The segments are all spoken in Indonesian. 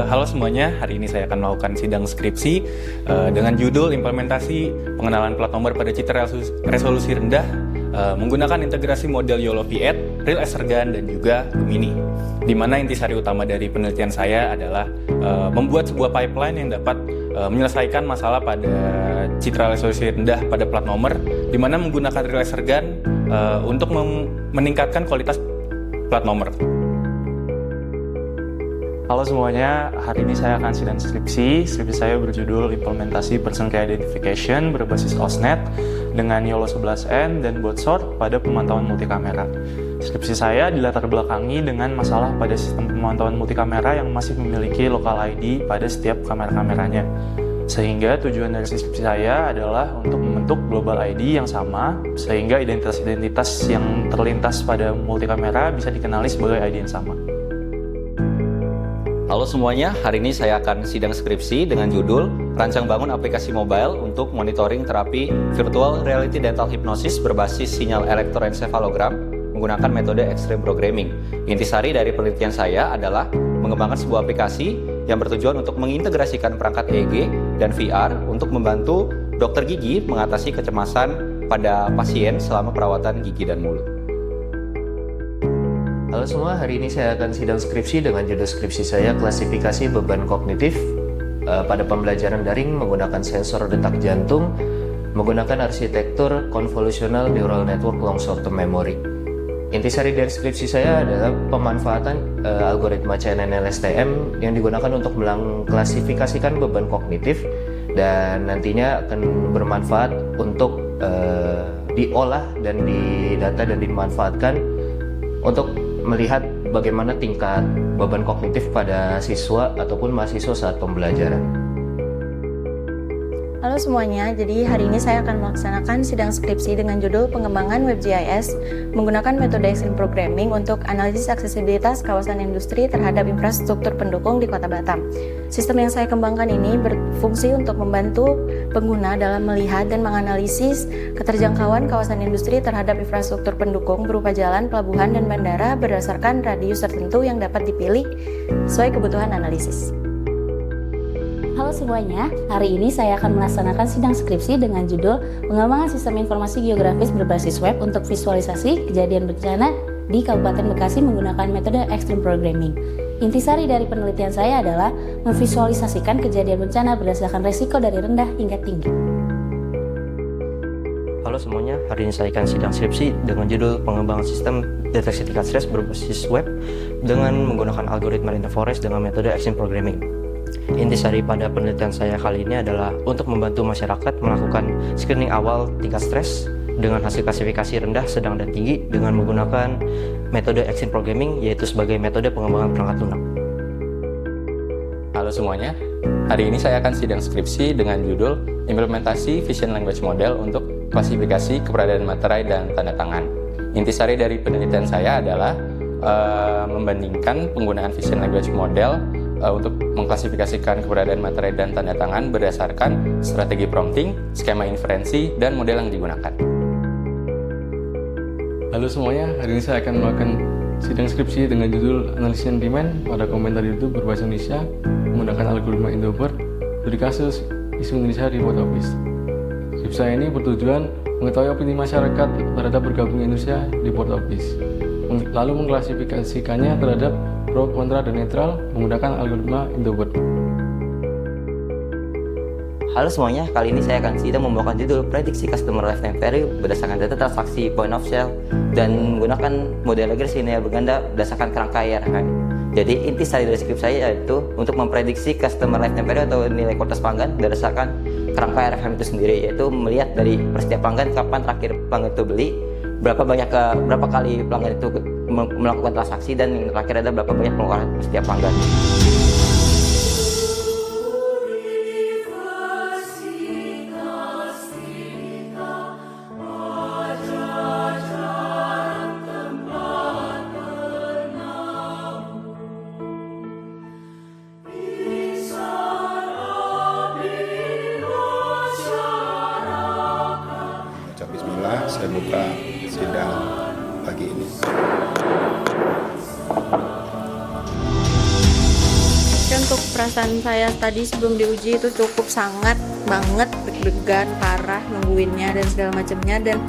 Halo semuanya, hari ini saya akan melakukan sidang skripsi dengan judul Implementasi Pengenalan Plat Nomor pada Citra Resolusi Rendah menggunakan integrasi model YOLO V8, Real Exergan, dan juga Gemini. Di mana intisari utama dari penelitian saya adalah membuat sebuah pipeline yang dapat menyelesaikan masalah pada citra resolusi rendah pada plat nomor, di mana menggunakan Real Exergan untuk meningkatkan kualitas plat nomor. Halo semuanya, hari ini saya akan sidang skripsi. Skripsi saya berjudul Implementasi Person Key Identification berbasis OSNet dengan YOLO 11N dan BotSort pada pemantauan multikamera. Skripsi saya dilatar belakangi dengan masalah pada sistem pemantauan multikamera yang masih memiliki local ID pada setiap kamera-kameranya. Sehingga tujuan dari skripsi saya adalah untuk membentuk global ID yang sama, sehingga identitas-identitas yang terlintas pada multikamera bisa dikenali sebagai ID yang sama. Halo semuanya, hari ini saya akan sidang skripsi dengan judul Rancang Bangun Aplikasi Mobile untuk Monitoring Terapi Virtual Reality Dental Hypnosis berbasis sinyal elektroensefalogram menggunakan metode Extreme Programming. Intisari dari penelitian saya adalah mengembangkan sebuah aplikasi yang bertujuan untuk mengintegrasikan perangkat EEG dan VR untuk membantu dokter gigi mengatasi kecemasan pada pasien selama perawatan gigi dan mulut. Halo semua, hari ini saya akan sidang skripsi dengan judul skripsi saya Klasifikasi Beban Kognitif pada pembelajaran daring menggunakan sensor detak jantung menggunakan arsitektur Convolutional Neural Network Long Short Term Memory. Intisari dari skripsi saya adalah pemanfaatan algoritma CNN-LSTM yang digunakan untuk mengklasifikasikan beban kognitif dan nantinya akan bermanfaat untuk diolah dan didata dan dimanfaatkan untuk melihat bagaimana tingkat beban kognitif pada siswa ataupun mahasiswa saat pembelajaran. Halo semuanya, jadi hari ini saya akan melaksanakan sidang skripsi dengan judul Pengembangan WebGIS menggunakan metode Extreme Programming untuk analisis aksesibilitas kawasan industri terhadap infrastruktur pendukung di Kota Batam. Sistem yang saya kembangkan ini berfungsi untuk membantu pengguna dalam melihat dan menganalisis keterjangkauan kawasan industri terhadap infrastruktur pendukung berupa jalan, pelabuhan, dan bandara berdasarkan radius tertentu yang dapat dipilih sesuai kebutuhan analisis. Halo semuanya, hari ini saya akan melaksanakan sidang skripsi dengan judul Pengembangan Sistem Informasi Geografis Berbasis Web untuk Visualisasi Kejadian Bencana di Kabupaten Bekasi menggunakan metode Extreme Programming. Intisari dari penelitian saya adalah memvisualisasikan kejadian bencana berdasarkan resiko dari rendah hingga tinggi. Halo semuanya, hari ini saya akan sidang skripsi dengan judul Pengembangan Sistem Deteksi Tingkat Stres Berbasis Web dengan menggunakan algoritma Random Forest dengan metode Extreme Programming. Intisari pada penelitian saya kali ini adalah untuk membantu masyarakat melakukan screening awal tingkat stres dengan hasil klasifikasi rendah, sedang, dan tinggi dengan menggunakan metode Extreme Programming, yaitu sebagai metode pengembangan perangkat lunak. Halo semuanya, hari ini saya akan sidang skripsi dengan judul Implementasi Vision Language Model untuk klasifikasi keberadaan materai dan tanda tangan. Intisari dari penelitian saya adalah membandingkan penggunaan Vision Language Model untuk mengklasifikasikan keberadaan materai dan tanda tangan berdasarkan strategi prompting, skema inferensi, dan model yang digunakan. Halo semuanya, hari ini saya akan melakukan sidang skripsi dengan judul Analisis Sentimen pada komentar YouTube berbahasa Indonesia menggunakan algoritma Indobert dari kasus isu Indonesia di Board Office. Skripsi saya ini bertujuan mengetahui opini masyarakat terhadap bergabung Indonesia di Board Office, lalu mengklasifikasikannya terhadap pro, kontra, dan netral menggunakan algoritma Indobert. Halo semuanya, kali ini saya akan sidang membawakan judul Prediksi Customer Lifetime Value berdasarkan data transaksi point of sale dan menggunakan model regresi linear berganda berdasarkan kerangka IRM. Jadi intisari dari skrip saya yaitu untuk memprediksi Customer Lifetime Value atau nilai kuartal pelanggan berdasarkan kerangka RFM itu sendiri, yaitu melihat dari setiap pelanggan kapan terakhir pelanggan itu beli, berapa kali pelanggan itu melakukan transaksi, dan yang terakhir ada berapa banyak pengeluaran setiap pelanggan. Ucap bismillah, saya buka sidang pagi ini. Untuk perasaan saya tadi sebelum diuji itu cukup sangat banget deg-degan parah nungguinnya dan segala macamnya, dan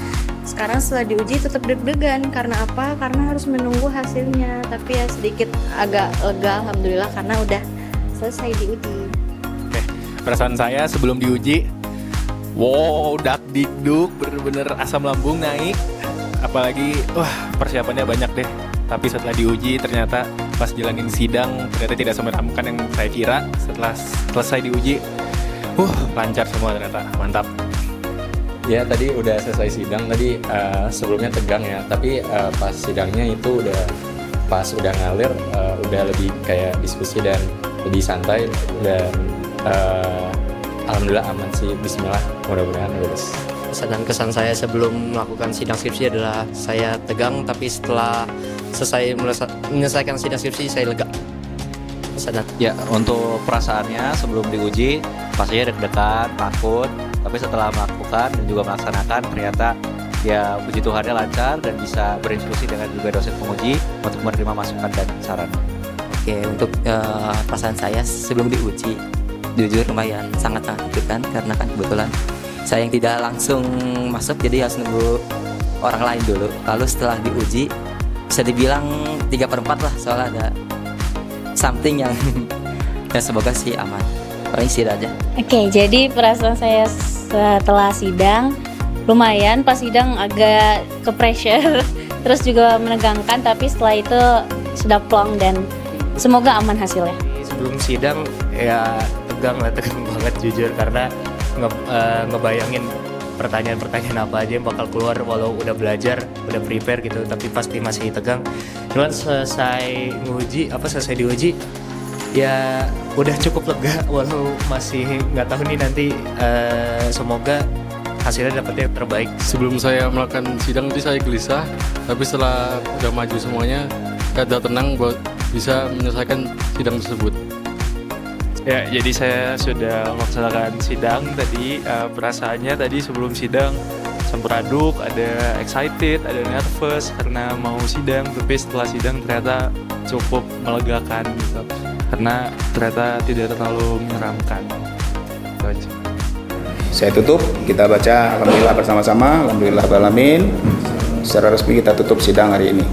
sekarang setelah diuji tetap deg-degan. Karena apa? Karena harus menunggu hasilnya, tapi ya sedikit agak lega alhamdulillah karena udah selesai diuji. Oke, perasaan saya sebelum diuji, wow, dak dikduk, bener-bener asam lambung naik. Apalagi, persiapannya banyak deh. Tapi setelah diuji ternyata pas jalanin sidang ternyata tidak semeramkan yang saya kira. Setelah selesai diuji, lancar semua ternyata, mantap. Ya tadi udah selesai sidang, tadi sebelumnya tegang ya, tapi pas sidangnya itu udah ngalir, udah lebih kayak diskusi dan lebih santai, dan alhamdulillah aman sih, bismillah, mudah-mudahan lulus. Dan kesan saya sebelum melakukan sidang skripsi adalah saya tegang, tapi setelah selesai menyelesaikan sidang skripsi saya lega. Ya, untuk perasaannya sebelum diuji pastinya deg-degan, takut, tapi setelah melakukan dan juga melaksanakan ternyata ya puji Tuhannya lancar dan bisa berdiskusi dengan juga dosen penguji untuk menerima masukan dan saran. Oke, untuk perasaan saya sebelum diuji, jujur lumayan sangat deg-degan karena kan kebetulan saya yang tidak langsung masuk, jadi harus nunggu orang lain dulu. Lalu setelah diuji bisa dibilang 3/4 lah, soalnya ada something yang ya semoga sih aman. Paling sih aja. Oke, jadi perasaan saya setelah sidang lumayan, pas sidang agak ke pressure terus juga menegangkan, tapi setelah itu sudah plong dan semoga aman hasilnya. Sebelum sidang ya tegang banget jujur, karena ngebayangin pertanyaan-pertanyaan apa aja yang bakal keluar walau udah belajar, udah prepare gitu, tapi pasti masih tegang. Cuman selesai diuji ya udah cukup lega, walau masih nggak tahu nih nanti, semoga hasilnya dapat yang terbaik. Sebelum saya melakukan sidang itu saya gelisah, tapi setelah udah maju semuanya, saya udah tenang buat bisa menyelesaikan sidang tersebut. Ya, jadi saya sudah melaksanakan sidang tadi. Perasaannya tadi sebelum sidang campur aduk, ada excited, ada nervous karena mau sidang, tapi setelah sidang ternyata cukup melegakan gitu. Karena ternyata tidak terlalu menyeramkan. Itu aja. Saya tutup, kita baca alhamdulillah bersama-sama, alhamdulillah alamin. Secara resmi kita tutup sidang hari ini.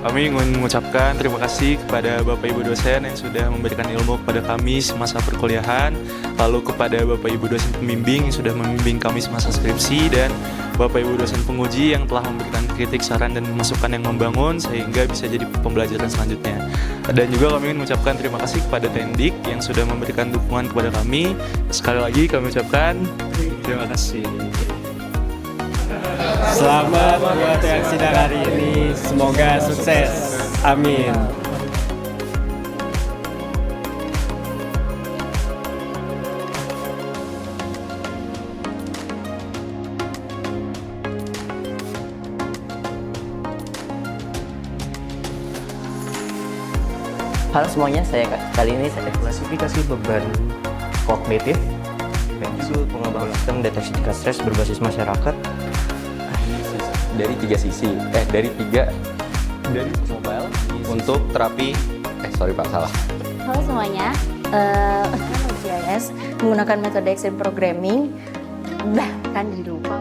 Kami ingin mengucapkan terima kasih kepada Bapak Ibu dosen yang sudah memberikan ilmu kepada kami semasa perkuliahan, lalu kepada Bapak Ibu dosen pembimbing yang sudah membimbing kami semasa skripsi, dan Bapak Ibu dosen penguji yang telah memberikan kritik, saran, dan masukan yang membangun sehingga bisa jadi pembelajaran selanjutnya. Dan juga kami ingin mengucapkan terima kasih kepada Tendik yang sudah memberikan dukungan kepada kami. Sekali lagi kami ucapkan terima kasih. Selamat buat yang sidang hari ini, semoga sukses. Amin. Halo semuanya, kali ini saya Klasifikasi beban kognitif Judul pengembangan sistem deteksi tingkat stres berbasis masyarakat. Dari tiga mobile untuk terapi salah. Halo semuanya, WebGIS menggunakan metode Extreme Programming. Kan jadi lupa.